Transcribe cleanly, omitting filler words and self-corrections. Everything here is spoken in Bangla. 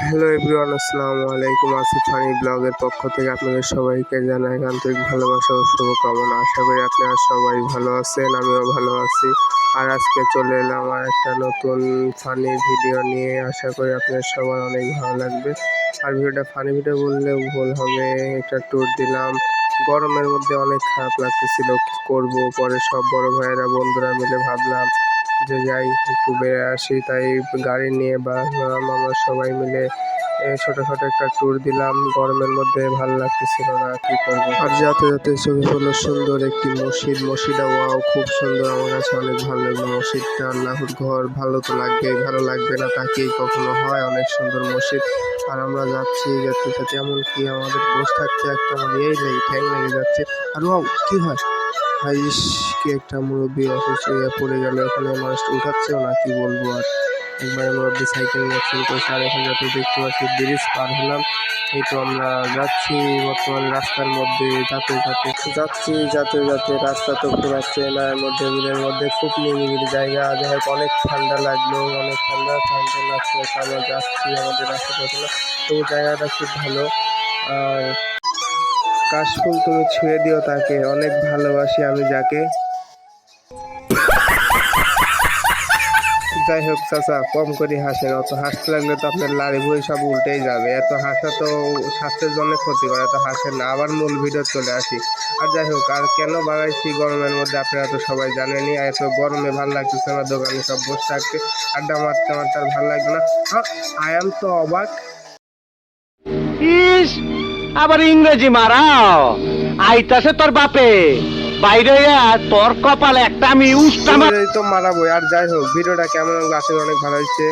হ্যালো এভরিওয়ান, আসসালামু আলাইকুম। আসিফ ফানি ব্লগের পক্ষ থেকে আপনাদের সবাইকে জানাই আন্তরিক ভালোবাসা ও শুভকামনা। আশা করি আপনারা সবাই ভালো আছেন, আমিও ভালো আছি। আর আজকে চলে এলাম আমার একটা নতুন ফানি ভিডিও নিয়ে। আশা করি আপনাদের সবার অনেক ভালো লাগবে। আর ভিডিওটা ফানি ভিডিও বললেও ভুল হবে। একটা ট্যুর দিলাম, গরমের মধ্যে অনেক খারাপ লাগতেছিল, কী করবো। পরে সব বড় ভাইয়েরা বন্ধুরা মিলে ভাবলাম যে যাই একটু বেড়ে আসি, তাই গাড়ি নিয়ে বাড়লাম। আমরা সবাই মিলে ছোটোখাটো একটা ট্যুর দিলাম। গরমের মধ্যে ভালো লাগতেছিল না, কী করবো। আর যাতে যাতে চোখে পড়লো সুন্দর একটি মসজিদটা ওয়াও, খুব সুন্দর। আমার কাছে অনেক ভালো লাগলো মসজিদটা। আল্লাহর ঘর, ভালো তো লাগবেই, ভালো লাগবে না তা কি কখনো হয়? অনেক সুন্দর মসজিদ। আর আমরা যাচ্ছি যেতে যেতে এমনকি আমাদের বসে থাকতে একটা আমার ঠ্যাং লেগে যাচ্ছে। আর ওয়াও, কী হয় হাইস, কি একটা মুরব্বী অসুস্থ হয়ে পড়ে গেল, এখানে মানুষটা উঠাচ্ছেও না, কি বলবো। আর একবারে মুরব্বী সাইকেল নিয়ে শুরু করেছে। আর এখন যাতে দেখতে পাচ্ছি ব্রিজ পার হলাম। এই তো আমরা যাচ্ছি বর্তমানে রাস্তার মধ্যে, যাতে রাস্তা তো ঘোরাচ্ছে না, এর মধ্যে ভিড়ের মধ্যে খুব নিরিবিলি জায়গা। যাই হোক, অনেক ঠান্ডা লাগলো, অনেক ঠান্ডা লাগছে। আমরা যাচ্ছি আমাদের রাস্তা পথে, তো জায়গাটা খুব ভালো। আর কাশফুল তুমি ছুঁয়ে দিও তাকে, অনেক ভালোবাসি আমি যাকে। যাই হোক চাচা, কম করে হাসেন, অত হাসতে লাগলে তো আপনার লাড়ি ভুঁড়ি সব উল্টেই যাবে। এত হাসা তো স্বাস্থ্যের জন্য ক্ষতি করে, এত হাসেন না। আবার মূল ভিডিও চলে আসি। আর যাই হোক, আর কেন বাগাইছি গরমের মধ্যে আপনারা তো সবাই জানেনই। আর এত গরমে ভালো লাগতেছে না দোকানে সব বসে থাকতে, আড্ডা মারতে আর ভালো লাগবে না। আই এম তো অবাক। ইস, আবার ইংরেজি মারাও আইতাছে তোর বাপে বাইরে তোর কপালে একটা আমি উষ্টা তো মারাবো। আর যাই হোক, ভিডিওটা কেমন লাগলো? আসলে অনেক ভালো হয়েছে।